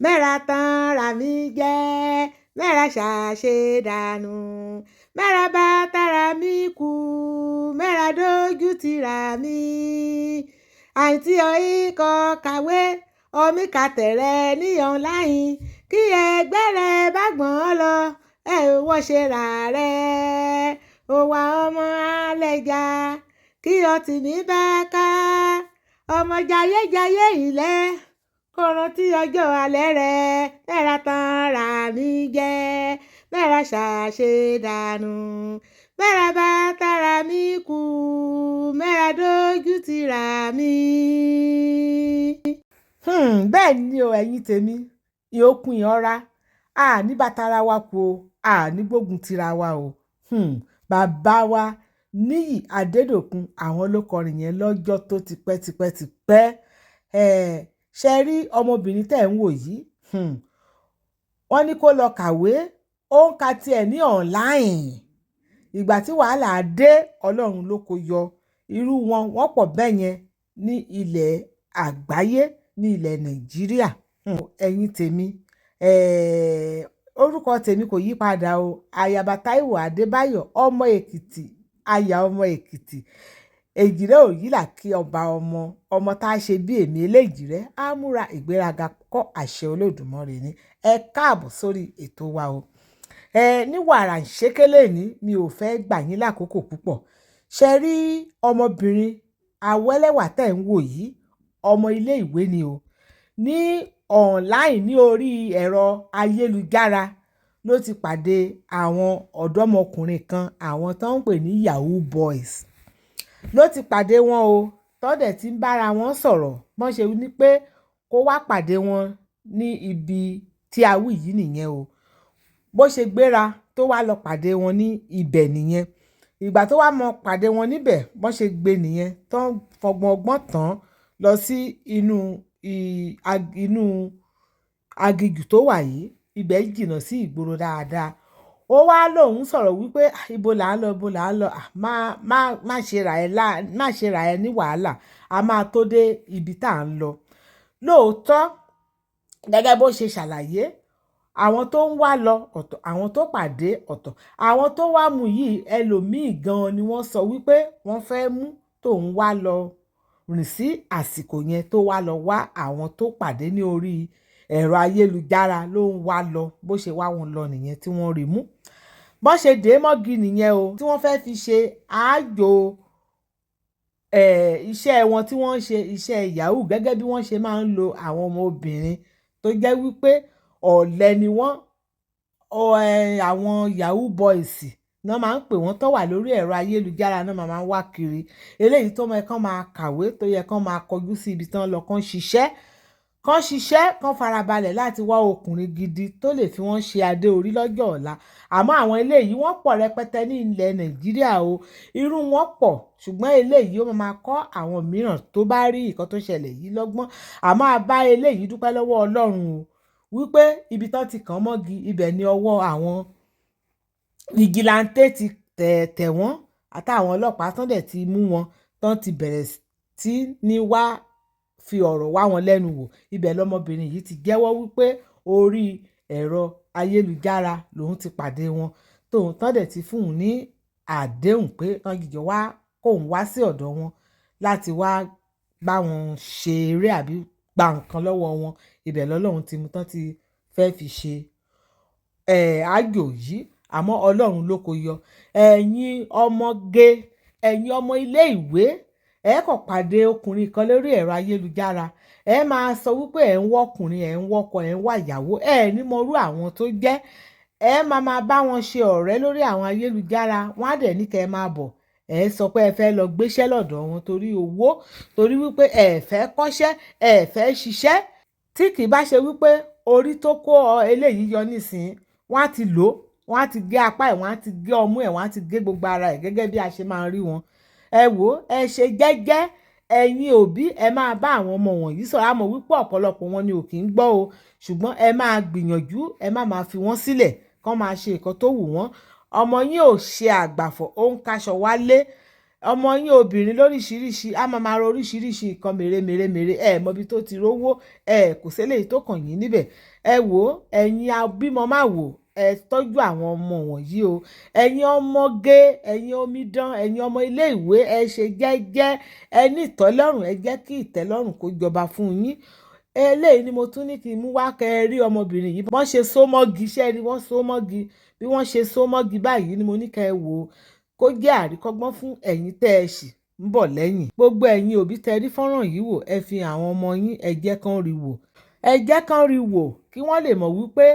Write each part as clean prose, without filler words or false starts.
mẹ́ra tán ra mi jẹ́, mẹ́ra ṣàṣe dànù, mẹ́ra bá tara mi kú, mẹ́ra dójú ti ra mi. Àǹtí ọ̀yìn kọ kàwé, omi ka tẹ̀rẹ̀ níyàn láyìn, kí ẹgbẹ́ rẹ bá gbọ́n lọ, ẹ ò wọ́n ṣe rà rẹ̀. Ó wá ọmọ àlẹ́jà, kí ọtí mi bá ká, ọmọ jayéjayé ilẹ̀, kó rántí ọjọ́ alẹ́ rẹ̀. Mẹ́ra tán ra mi jẹ́, mẹ́ra ṣàṣe dànù, mẹ́ra bá tara mi kú, mẹ́ra dójú ti ra mi. Bẹ́ẹ̀ ni o ẹ̀yin tèmi, ìyókùn ìhọ́ra, a ní bàtàrà wa kú o, a ní gbógun tira wa o. Bàbá wa Níyì Adédòkun àwọn ló kọrin yẹn lọ́jọ́ tó ti pẹ́. Ṣe rí ọmọbìnrin tẹ̀ ń wò yìí, wọ́n ní kó lọ kàwé, ó ń ka tiẹ̀ ní online. Ìgbà tí wàhálà dé, Ọlọ́run ló kó yọ. Irú wọn wọ́n pọ̀ bẹ́ẹ̀ yẹn ní ilẹ̀ àgbáyé, ní ilẹ̀ Nàìjíríà. Ẹ̀yin tèmi, orúkọ tèmi kò yí padà o. Ayaba Táíwò Adébáyọ̀, ọmọ Èkìtì, aya ọmọ Èkìtì. Èjìrẹ́ òyìnlá kí ọba ọmọ tá a ṣe bí èmi eléjìrẹ́ á múra ìgbéraga kọ́ àṣẹ Olódùmarè ni. Ẹ káàbọ̀ sórí ètò wa o. Ní wàrà ìṣékélé ní mi ò fẹ́ gbà yín lákòókò púpọ̀. Ṣe rí ọmọbìnrin awẹ́lẹ́wà tẹ̀ ń wò yìí, ọmọ ilé ìwé ni o. Ní online, ní orí ẹ̀rọ ayélujára ló ti pàdé àwọn ọ̀dọ́mọkùnrin kan, àwọn tó ń pè ní Yahoo boys ló ti pàdé wọn o. Tọ́dẹ̀ tí ń bára wọn sọ̀rọ̀, bọ́n ṣe ní pé kó wá pàdé wọn ní ibi tí a wí yìí nìyẹn o. Bó ṣe gbéra tó wá lọ pàdé wọn ní ibẹ̀ nìyẹn. Ìgbà tó wá mọ pàdé wọn níbẹ̀, bọ́n ṣe gbé nìyẹn tó ń fọgbọ́n ọgbọ́n tán lọ sí inú aginjù tó wà yìí. Ibẹ̀ jìnnà sí ìgboro dáadáa. Ó wá lòun sọ̀rọ̀ wípé ibo là ń lọ, má ṣe ra ẹ ní wàhálà, a máa tó dé ibi tá à ń lọ. Lóòótọ́ gẹ́gẹ́ bó ṣe ṣàlàyé, àwọn tó ń wá lọ ọ̀tọ̀, àwọn tó pàdé ọ̀tọ̀, àwọn tó wá mú yìí ẹlòmíì gan ni wọ́n sọ wípé wọ́n fẹ́ mú tóun wá lọ rìn sí àsìkò yẹn, tó wá lọ wá àwọn tó pàdé ní orí ẹ̀rọ ayélujára ló ń wá lọ. Bó ṣe wá wọn lọ nìyẹn tí wọ́n rí mú. Bọ́n ṣe dé mọ́gi nìyẹn o, tí wọ́n fẹ́ fi ṣe àájò iṣẹ́ wọn tí wọ́n ń ṣe iṣẹ́ Yahoo, gẹ́gẹ́ bí wọ́n ṣe máa ń lo àwọn ọmọbìnrin tó jẹ́ wípé ọ̀lẹ ni wọ́n. Àwọn Yahoo boys náà máa ń pè wọ́n tó wà lórí ẹ̀rọ ayélujára náà máa ń wá kiri. Eléyìí tó mọ kán máa kàwé, tó yẹ kán máa kọjú sí ibi tán lọ, kán ṣiṣẹ́, kán farabalẹ̀ láti wá ọkùnrin gidi tó lè fi wọ́n ṣe adé orí lọ́jọ́ ọ̀la. Àmọ́ àwọn eléyìí wọ́n pọ̀ rẹpẹtẹ ní ilẹ̀ Nàìjíríà o. Irú wọn pọ̀, ṣùgbọ́n eléyìí ó máa kọ́ àwọn mìíràn tó bá rí nǹkan tó ṣẹlẹ̀ yìí lọ́gbọ́n. Àmọ́ a bá eléyìí dúpẹ́ lọ́wọ́ Ọlọ́run o, wípé ibi tán ti kàn mọ́gi, ibẹ̀ ni ọwọ́ àwọn vigilante ti tẹ̀ wọ́n, àtàwọn ọlọ́pàá tán dẹ̀ ti mú wọn, tán ti bẹ̀rẹ̀ sí ní wá fi ọ̀rọ̀ wá wọn lẹ́nu wò. Ibẹ̀ lọmọbìnrin yìí ti jẹ́wọ́ wípé orí ẹ̀rọ ayélujára lòun ti pàdé wọn, tóun tán dẹ̀ ti fún un ní àdéhùn pé kán jìjọ wá, kóun wá sí ọ̀dọ̀ wọn láti wá bá wọn ṣe eré àbí gba nǹkan lọ́wọ́ wọn. Ibẹ̀ lọ́lọ́run ti mú tán ti fẹ́ fi ṣe àjò yìí. Àmọ́ Ọlọ́run ló kó yọ. Ẹ̀yin ọmọge, ẹ̀yin ọmọ ilé ìwé, ẹ kàn pàdé ọkùnrin kan lórí ẹ̀rọ ayélujára, ẹ máa sọ wípé ẹ ń wọ́kùnrin, ẹ ń wọ́kọ, ẹ ń wá ìyàwó, ẹ ní mọrú àwọn tó jẹ́. Ẹ máa bá wọn ṣe ọ̀rẹ́ lórí àwọn ayélujára, wọ́n á dẹ̀ ní kẹ́ ẹ máa bọ̀. Ẹ sọ pé ẹ fẹ́ lọ gbéṣẹ́ lọ́dọ̀ wọn torí owó, torí wípé ẹ fẹ́ kọ́ṣẹ́, ẹ fẹ́ ṣiṣẹ́. Tí kì í bá ṣe wípé orí tó kó eléyìí yọ nísìnyí, wọ́n á ti lò, wọ́n á ti gé apá ẹ̀, wọ́n á ti gé ọmú ẹ̀, wọ́n á ti gé gbogbo ara ẹ̀, gẹ́gẹ́ bí a ṣe máa ń rí wọn. Ẹ wò, ẹ ṣe jẹ́jẹ́, ẹ̀yin òbí ẹ máa bá àwọn ọmọ wọ̀nyí sọ̀rọ̀. A mọ̀ wípé ọ̀pọ̀lọpọ̀ wọn ni ò kí ń gbọ́ o, ṣùgbọ́n ẹ máa gbìyànjú, ẹ má máa fi wọ́n sílẹ̀ kán máa ṣe nǹkan tó wù wọ́n. Ọmọ yín ò ṣe àgbàfọ̀, ó ń kaṣọ wálé, ọmọ yín obìnrin lóríṣiríṣi á máa ro oríṣiríṣi nǹkan mèremère ẹ mọ ibi tó ti rówó kò séléyìí tó kàn yín níbẹ̀. Ẹ wò ó, ẹ̀yin abímọ má wò, ẹ tọ́jú àwọn ọmọ wọ̀nyí o. Ẹ̀yin ọmọge, ẹ̀yin omidan, ẹ̀yin ọmọ ilé ìwé, ẹ ṣe jẹ́jẹ́, ẹ ní ìtẹ́lọ́rùn, ẹ jẹ́ kí ìtẹ́lọ́rùn kó jọba fún yín. Eléyìí ni mo tún ní kí n mú wá kẹ́ ẹ rí ọmọbìnrin yìí wọ́n ṣe so mọ́gi, iṣẹ́ rí wọ́n so mọ́gi, bí wọ́n ṣe so mọ́gi báyìí ni mo ní kẹ́ ẹ wò ó, kó jẹ́ àríkọ́gbọ́n fún ẹ̀yin tẹ́ ẹ sì ń bọ̀ lẹ́yìn. Gbogbo ẹ̀yin òbí tẹ́ rí fọ́nrán yìí wò, ẹ fi àwọn ọmọ yín ẹ jẹ́ kán rí wò, ẹ jẹ́ kán rí wò kí wọ́n lè mọ̀ wípé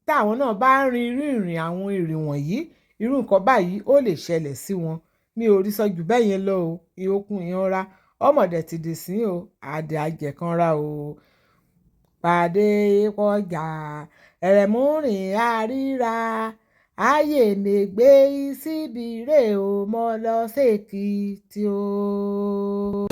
táwọn náà bá ń rin irú ìrìn àwọn ìrìn wọ̀nyí, irú nǹkan báyìí ó lè ṣẹlẹ̀ sí wọn. Mi ò rí sọ jù bẹ́ẹ̀ yẹn lọ o, ìhókùn ìhanra ọmọdé ti dì sí o, àdè àjẹkànra o. Pàdé pọ̀jà ẹ̀rẹ̀múrìn àríra ayé mègbé síbi rè o mọ́ lọ sékìtì o.